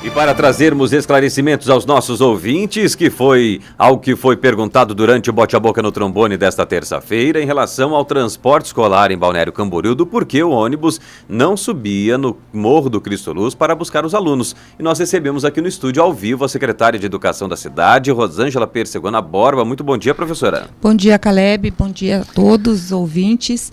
E para trazermos esclarecimentos aos nossos ouvintes, que foi algo que foi perguntado durante o Bote a Boca no Trombone desta terça-feira, em relação ao transporte escolar em Balneário Camboriú, do porquê o ônibus não subia no Morro do Cristo Luz para buscar os alunos. E nós recebemos aqui no estúdio ao vivo a secretária de Educação da cidade, Rosângela Persegona Borba. Muito bom dia, professora. Bom dia, Caleb. Bom dia a todos os ouvintes.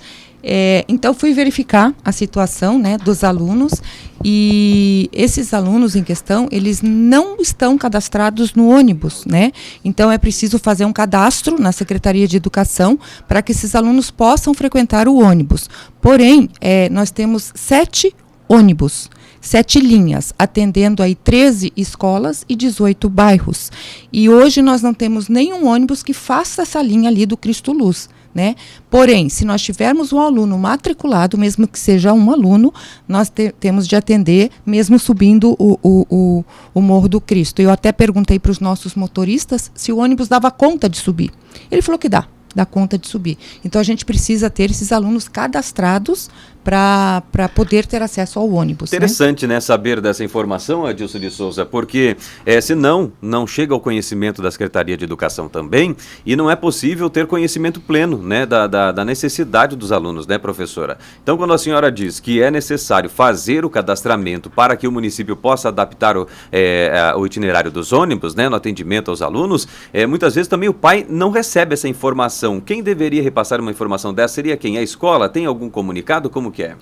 Então, fui verificar a situação, né, dos alunos, e esses alunos em questão, eles não estão cadastrados no ônibus, né? Então, é preciso fazer um cadastro na Secretaria de Educação para que esses alunos possam frequentar o ônibus. Porém, nós temos 7 ônibus, 7 linhas, atendendo aí 13 escolas e 18 bairros. E hoje nós não temos nenhum ônibus que faça essa linha ali do Cristo Luz, né? Porém, se nós tivermos um aluno matriculado, mesmo que seja um aluno, nós temos de atender, mesmo subindo o Morro do Cristo. Eu até perguntei para os nossos motoristas se o ônibus dava conta de subir. Ele falou que dá conta de subir. Então, a gente precisa ter esses alunos cadastrados para poder ter acesso ao ônibus. Interessante, né, saber dessa informação, Adilson de Souza, porque senão não chega ao conhecimento da Secretaria de Educação também, e não é possível ter conhecimento pleno, né, da necessidade dos alunos, né, professora? Então, quando a senhora diz que é necessário fazer o cadastramento para que o município possa adaptar o itinerário dos ônibus, né, no atendimento aos alunos, muitas vezes também o pai não recebe essa informação. Quem deveria repassar uma informação dessa seria quem? A escola? Tem algum comunicado? Como que é?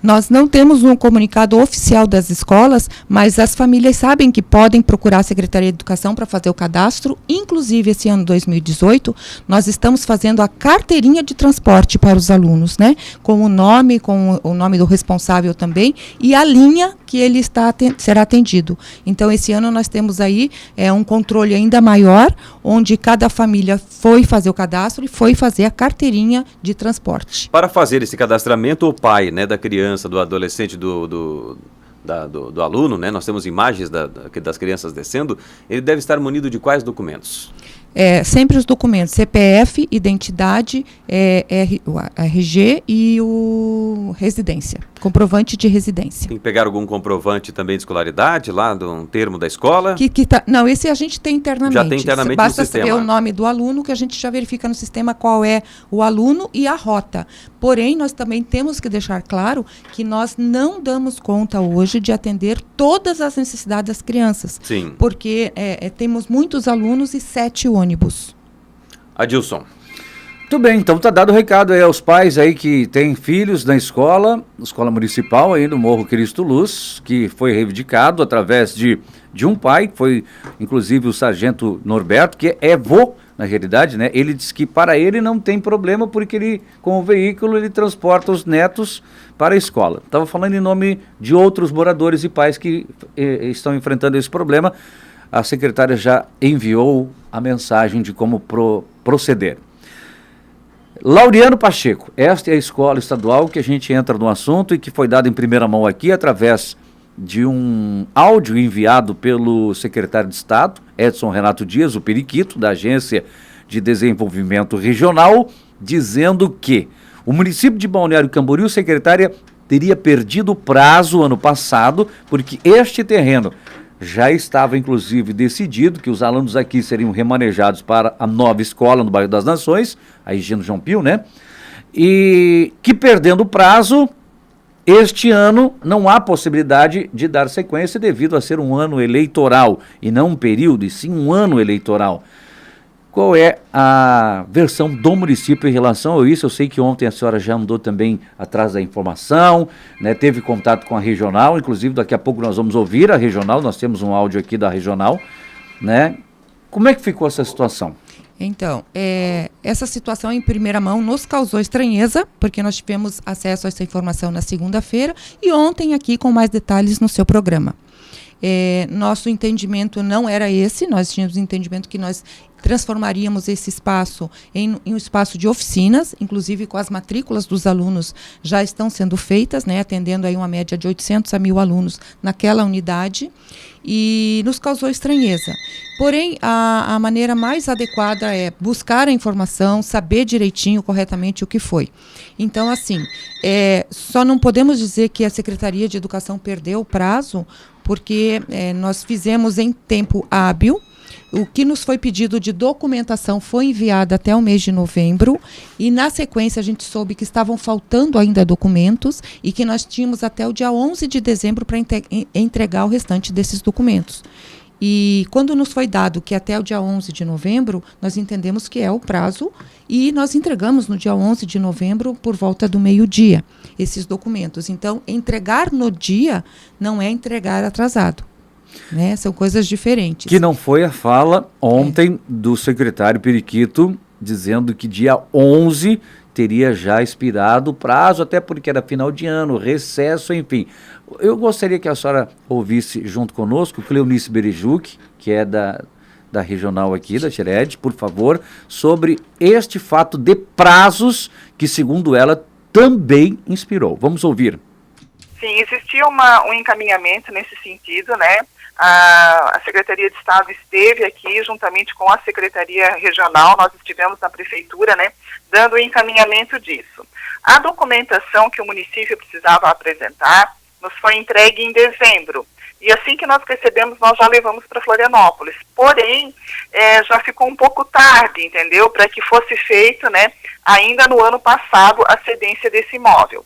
Nós não temos um comunicado oficial das escolas, mas as famílias sabem que podem procurar a Secretaria de Educação para fazer o cadastro. Inclusive, esse ano 2018, nós estamos fazendo a carteirinha de transporte para os alunos, né? Com o nome do responsável também e a linha que ele será atendido. Então, esse ano nós temos aí um controle ainda maior, onde cada família foi fazer o cadastro e foi fazer a carteirinha de transporte. Para fazer esse cadastramento, o pai, né, da criança, do adolescente, do aluno, né, nós temos imagens das crianças descendo, ele deve estar munido de quais documentos? Sempre os documentos, CPF, identidade, RG e o residência, comprovante de residência. Tem que pegar algum comprovante também de escolaridade, lá de um termo da escola? Não, esse a gente tem internamente. Já tem internamente no sistema. Basta saber o nome do aluno, que a gente já verifica no sistema qual é o aluno e a rota. Porém, nós também temos que deixar claro que nós não damos conta hoje de atender todas as necessidades das crianças. Sim. Porque temos muitos alunos e 7 ônibus. Adilson. Muito bem, então está dado o recado aí aos pais aí que têm filhos na escola municipal aí no Morro Cristo Luz, que foi reivindicado através de um pai, que foi inclusive o sargento Norberto, que é vô, na realidade, né? Ele disse que para ele não tem problema porque ele, com o veículo, ele transporta os netos para a escola. Estava falando em nome de outros moradores e pais que estão enfrentando esse problema. A secretária já enviou a mensagem de como proceder. Laureano Pacheco, esta é a escola estadual que a gente entra no assunto e que foi dado em primeira mão aqui através de um áudio enviado pelo secretário de Estado, Edson Renato Dias, o periquito da Agência de Desenvolvimento Regional, dizendo que o município de Balneário Camboriú, secretária, teria perdido o prazo ano passado, porque este terreno já estava, inclusive, decidido que os alunos aqui seriam remanejados para a nova escola no bairro das Nações, a Higino João Pio, né? E que, perdendo o prazo, este ano não há possibilidade de dar sequência devido a ser um ano eleitoral, e não um período, e sim um ano eleitoral. Qual é a versão do município em relação a isso? Eu sei que ontem a senhora já andou também atrás da informação, né? Teve contato com a regional, inclusive daqui a pouco nós vamos ouvir a regional, nós temos um áudio aqui da regional, né? Como é que ficou essa situação? Então, essa situação em primeira mão nos causou estranheza, porque nós tivemos acesso a essa informação na segunda-feira e ontem aqui com mais detalhes no seu programa. Nosso entendimento não era esse, nós tínhamos entendimento que nós transformaríamos esse espaço em um espaço de oficinas, inclusive com as matrículas dos alunos já estão sendo feitas, né, atendendo aí uma média de 800 a 1.000 alunos naquela unidade, e nos causou estranheza. Porém, a maneira mais adequada é buscar a informação, saber direitinho, corretamente o que foi. Então, assim, só não podemos dizer que a Secretaria de Educação perdeu o prazo, porque nós fizemos em tempo hábil. O que nos foi pedido de documentação foi enviado até o mês de novembro e, na sequência, a gente soube que estavam faltando ainda documentos e que nós tínhamos até o dia 11 de dezembro para entregar o restante desses documentos. E quando nos foi dado que até o dia 11 de novembro, nós entendemos que é o prazo e nós entregamos no dia 11 de novembro por volta do meio-dia esses documentos. Então, entregar no dia não é entregar atrasado. Né? São coisas diferentes. Que não foi a fala ontem do secretário Periquito, dizendo que dia 11 teria já expirado o prazo, até porque era final de ano, recesso, enfim. Eu gostaria que a senhora ouvisse junto conosco Cleonice Berejuc, que é da regional aqui, da Xered, por favor, sobre este fato de prazos que, segundo ela, também inspirou. Vamos ouvir. Sim, existia um encaminhamento nesse sentido, né? A Secretaria de Estado esteve aqui, juntamente com a Secretaria Regional, nós estivemos na Prefeitura, né, dando o encaminhamento disso. A documentação que o município precisava apresentar nos foi entregue em dezembro. E assim que nós recebemos, nós já levamos para Florianópolis. Porém, já ficou um pouco tarde, entendeu? Para que fosse feito, né, ainda no ano passado, a cedência desse imóvel.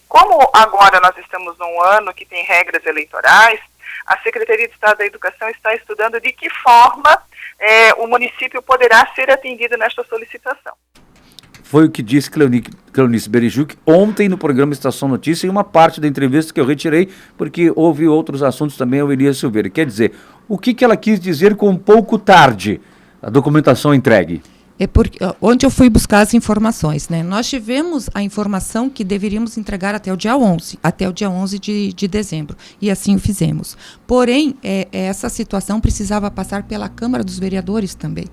Como agora nós estamos num ano que tem regras eleitorais, a Secretaria de Estado da Educação está estudando de que forma o município poderá ser atendido nesta solicitação. Foi o que disse Cleonice Berejuc ontem no programa Estação Notícia, e uma parte da entrevista que eu retirei, porque houve outros assuntos também ao Elias Silveira. Quer dizer, o que ela quis dizer com pouco tarde, a documentação entregue? É porque onde eu fui buscar as informações, né? Nós tivemos a informação que deveríamos entregar até o dia 11 de dezembro, e assim o fizemos. Porém, essa situação precisava passar pela Câmara dos Vereadores também,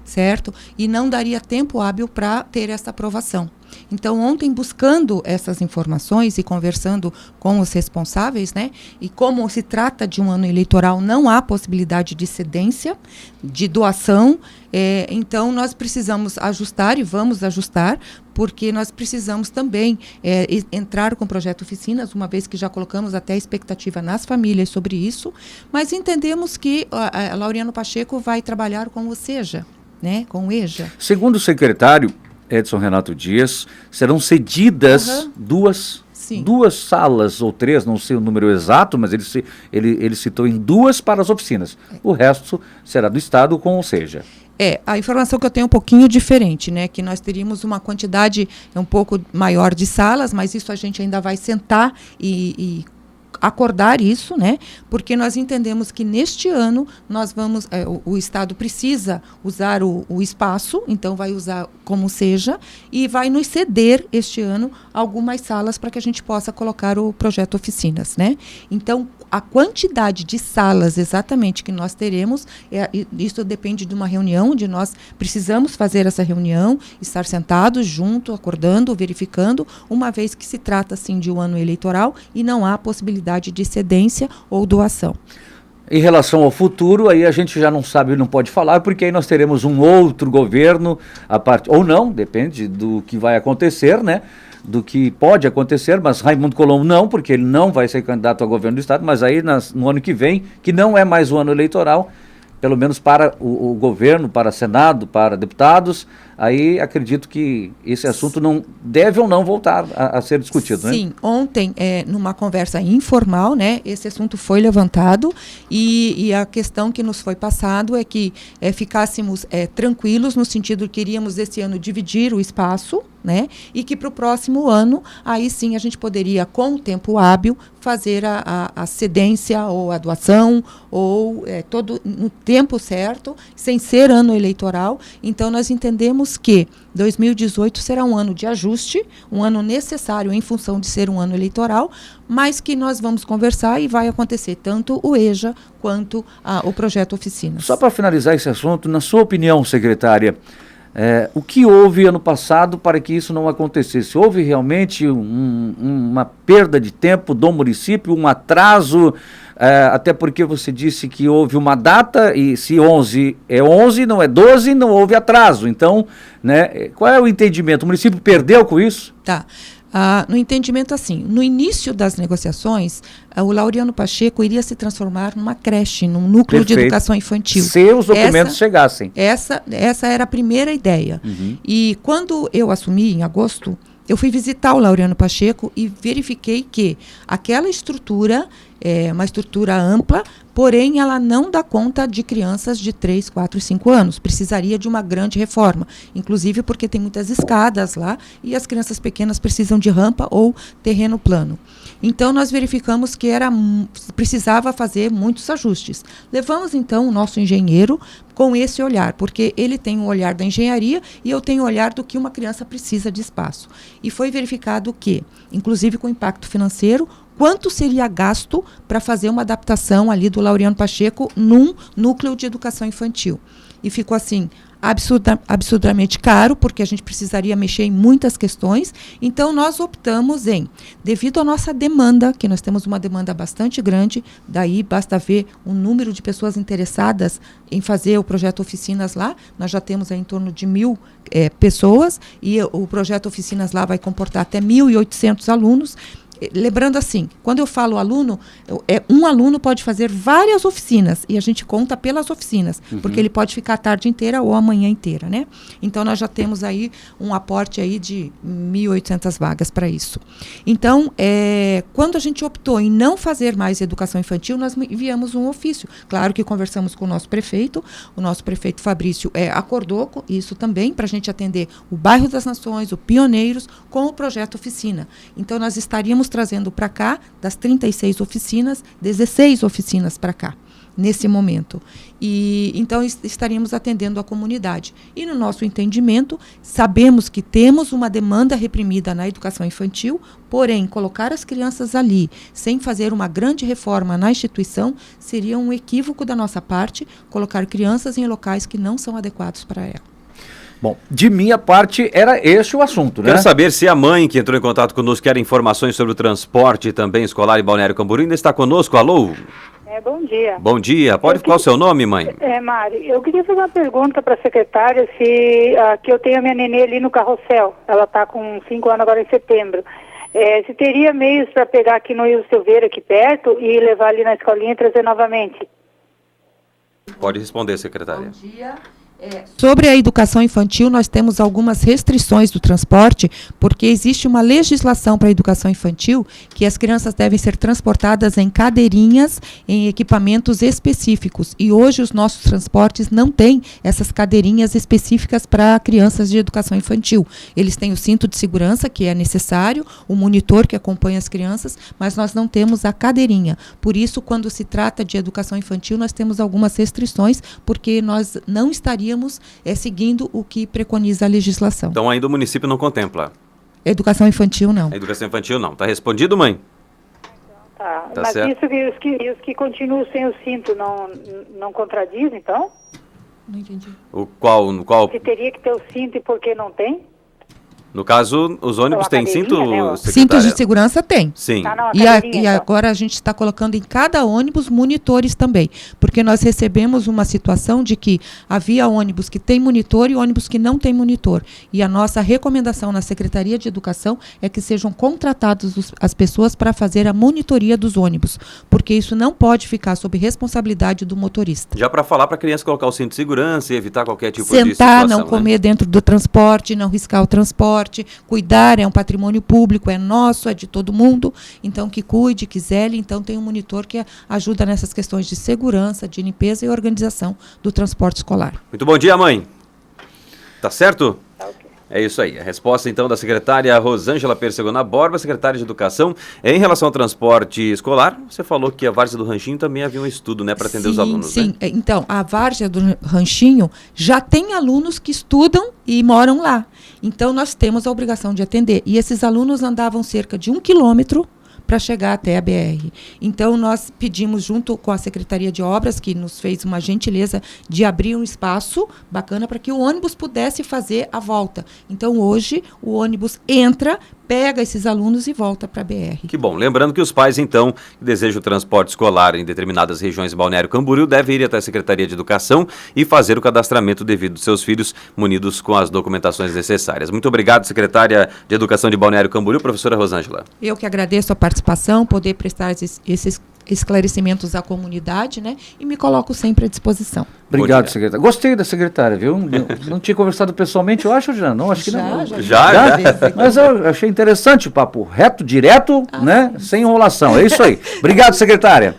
certo? E não daria tempo hábil para ter essa aprovação. Então, ontem, buscando essas informações e conversando com os responsáveis, né, e como se trata de um ano eleitoral, não há possibilidade de cedência, de doação, então nós precisamos ajustar e vamos ajustar, porque nós precisamos também entrar com o projeto Oficinas, uma vez que já colocamos até a expectativa nas famílias sobre isso, mas entendemos que a Laureano Pacheco vai trabalhar com o SEJA, né, com o EJA. Segundo o secretário Edson Renato Dias, serão cedidas duas salas ou três, não sei o número exato, mas ele citou em duas para as oficinas. O resto será do Estado, ou seja... A informação que eu tenho é um pouquinho diferente, né? Que nós teríamos uma quantidade um pouco maior de salas, mas isso a gente ainda vai sentar e acordar isso, né? Porque nós entendemos que neste ano nós vamos, o Estado precisa usar o espaço, então vai usar como seja, e vai nos ceder este ano algumas salas para que a gente possa colocar o projeto Oficinas, né? Então, a quantidade de salas exatamente que nós teremos, isso depende de uma reunião, onde nós precisamos fazer essa reunião, estar sentados junto, acordando, verificando, uma vez que se trata assim de um ano eleitoral e não há possibilidade de cedência ou doação. Em relação ao futuro, aí a gente já não sabe, não pode falar, porque aí nós teremos um outro governo, ou não, depende do que vai acontecer, né? Do que pode acontecer, mas Raimundo Colombo não, porque ele não vai ser candidato a governo do Estado, mas aí no ano que vem, que não é mais o ano eleitoral, pelo menos para o governo, para Senado, para deputados, aí acredito que esse assunto não deve ou não voltar a ser discutido, né? Sim, ontem, numa conversa informal, né, esse assunto foi levantado e a questão que nos foi passado é que ficássemos tranquilos, no sentido que queríamos esse ano dividir o espaço, né? E que para o próximo ano, aí sim a gente poderia, com o tempo hábil, fazer a cedência ou a doação, ou todo no tempo certo, sem ser ano eleitoral. Então, nós entendemos que 2018 será um ano de ajuste, um ano necessário em função de ser um ano eleitoral, mas que nós vamos conversar e vai acontecer tanto o EJA quanto o projeto Oficinas. Só para finalizar esse assunto, na sua opinião, secretária, o que houve ano passado para que isso não acontecesse? Houve realmente uma perda de tempo do município, um atraso, até porque você disse que houve uma data e se 11 é 11, não é 12, não houve atraso. Então, né, qual é o entendimento? O município perdeu com isso? Tá. No entendimento assim, no início das negociações, o Laureano Pacheco iria se transformar numa creche, num núcleo de educação infantil. Se os documentos chegassem. Essa era a primeira ideia. Uhum. E quando eu assumi, em agosto, eu fui visitar o Laureano Pacheco e verifiquei que aquela estrutura é uma estrutura ampla, porém ela não dá conta de crianças de 3, 4 e 5 anos. Precisaria de uma grande reforma, inclusive porque tem muitas escadas lá e as crianças pequenas precisam de rampa ou terreno plano. Então, nós verificamos que precisava fazer muitos ajustes. Levamos, então, o nosso engenheiro com esse olhar, porque ele tem o olhar da engenharia e eu tenho o olhar do que uma criança precisa de espaço. E foi verificado que, inclusive com impacto financeiro, quanto seria gasto para fazer uma adaptação ali do Laureano Pacheco num núcleo de educação infantil. E ficou assim, absurdamente caro, porque a gente precisaria mexer em muitas questões. Então, nós optamos devido à nossa demanda, que nós temos uma demanda bastante grande, daí basta ver o número de pessoas interessadas em fazer o projeto Oficinas lá, nós já temos em torno de 1.000 pessoas, e o projeto Oficinas lá vai comportar até 1.800 alunos. Lembrando assim, quando eu falo aluno, um aluno pode fazer várias oficinas, e a gente conta pelas oficinas, porque ele pode ficar a tarde inteira ou a manhã inteira, né? Então, nós já temos aí um aporte aí de 1.800 vagas para isso. Então, quando a gente optou em não fazer mais educação infantil, nós enviamos um ofício. Claro que conversamos com o nosso prefeito Fabrício acordou com isso também, para a gente atender o Bairro das Nações, o Pioneiros, com o projeto Oficina. Então, nós estaríamos trazendo para cá, das 36 oficinas, 16 oficinas para cá, nesse momento. E então estaríamos atendendo a comunidade. E no nosso entendimento, sabemos que temos uma demanda reprimida na educação infantil, porém, colocar as crianças ali, sem fazer uma grande reforma na instituição, seria um equívoco da nossa parte, colocar crianças em locais que não são adequados para ela. Bom, de minha parte, era esse o assunto, né? Quero saber se a mãe que entrou em contato conosco quer informações sobre o transporte também escolar em Balneário Camboriú ainda está conosco. Alô? Bom dia. Bom dia. Qual o seu nome, mãe? Mari, eu queria fazer uma pergunta para a secretária que eu tenho a minha nenê ali no Carrossel. Ela está com 5 anos agora em setembro. Se teria meios para pegar aqui no Ilso Silveira, aqui perto, e levar ali na escolinha e trazer novamente? Pode responder, secretária. Bom dia. Sobre a educação infantil, nós temos algumas restrições do transporte, porque existe uma legislação para a educação infantil que as crianças devem ser transportadas em cadeirinhas, em equipamentos específicos. E hoje os nossos transportes não têm essas cadeirinhas específicas para crianças de educação infantil. Eles têm o cinto de segurança, que é necessário, o monitor que acompanha as crianças, mas nós não temos a cadeirinha. Por isso, quando se trata de educação infantil, nós temos algumas restrições, porque nós não estaríamos seguindo o que preconiza a legislação. Então ainda o município não contempla? Educação infantil, não. A educação infantil não. Tá respondido, mãe? Tá, Tá mas certo. isso que os que continuam sem o cinto não contradiz, então? Não entendi. Qual? Se teria que ter o cinto e por que não tem? No caso, os ônibus Então, a têm cinto, cadeirinha, né, ó. secretária? Cintos de segurança tem. Sim. Tá, não, a E cadeirinha, então. agora a gente está colocando em cada ônibus monitores também, porque nós recebemos uma situação de que havia ônibus que tem monitor e ônibus que não tem monitor. E a nossa recomendação na Secretaria de Educação é que sejam contratadas as pessoas para fazer a monitoria dos ônibus, porque isso não pode ficar sob responsabilidade do motorista. Já para falar para a criança colocar o cinto de segurança e evitar qualquer tipo de situação. Sentar, não comer dentro do transporte, não riscar o transporte, cuidar, é um patrimônio público, é nosso, é de todo mundo, então que cuide, que zele. Então tem um monitor que ajuda nessas questões de segurança, de limpeza e organização do transporte escolar. Muito bom dia, mãe. Tá certo? É isso aí. A resposta, então, da secretária Rosângela Persegona Borba, secretária de Educação. Em relação ao transporte escolar, você falou que a Várzea do Ranchinho também havia um estudo, né, para atender os alunos. Sim, né? Então, a Várzea do Ranchinho já tem alunos que estudam e moram lá. Então, nós temos a obrigação de atender. E esses alunos andavam cerca de 1 quilômetro para chegar até a BR. Então, nós pedimos, junto com a Secretaria de Obras, que nos fez uma gentileza de abrir um espaço bacana para que o ônibus pudesse fazer a volta. Então, hoje, o ônibus entra, pega esses alunos e volta para a BR. Que bom. Lembrando que os pais, então, que desejam o transporte escolar em determinadas regiões de Balneário Camboriú, devem ir até a Secretaria de Educação e fazer o cadastramento devido dos seus filhos, munidos com as documentações necessárias. Muito obrigado, secretária de Educação de Balneário Camboriú, professora Rosângela. Eu que agradeço a participação, poder prestar esses esclarecimentos à comunidade, né? E me coloco sempre à disposição. Obrigado, secretária. Gostei da secretária, viu? Não tinha conversado pessoalmente, eu acho, já. Não, acho que não. Já. Mas eu achei interessante o papo reto, direto, né? Sem enrolação. É isso aí. Obrigado, secretária.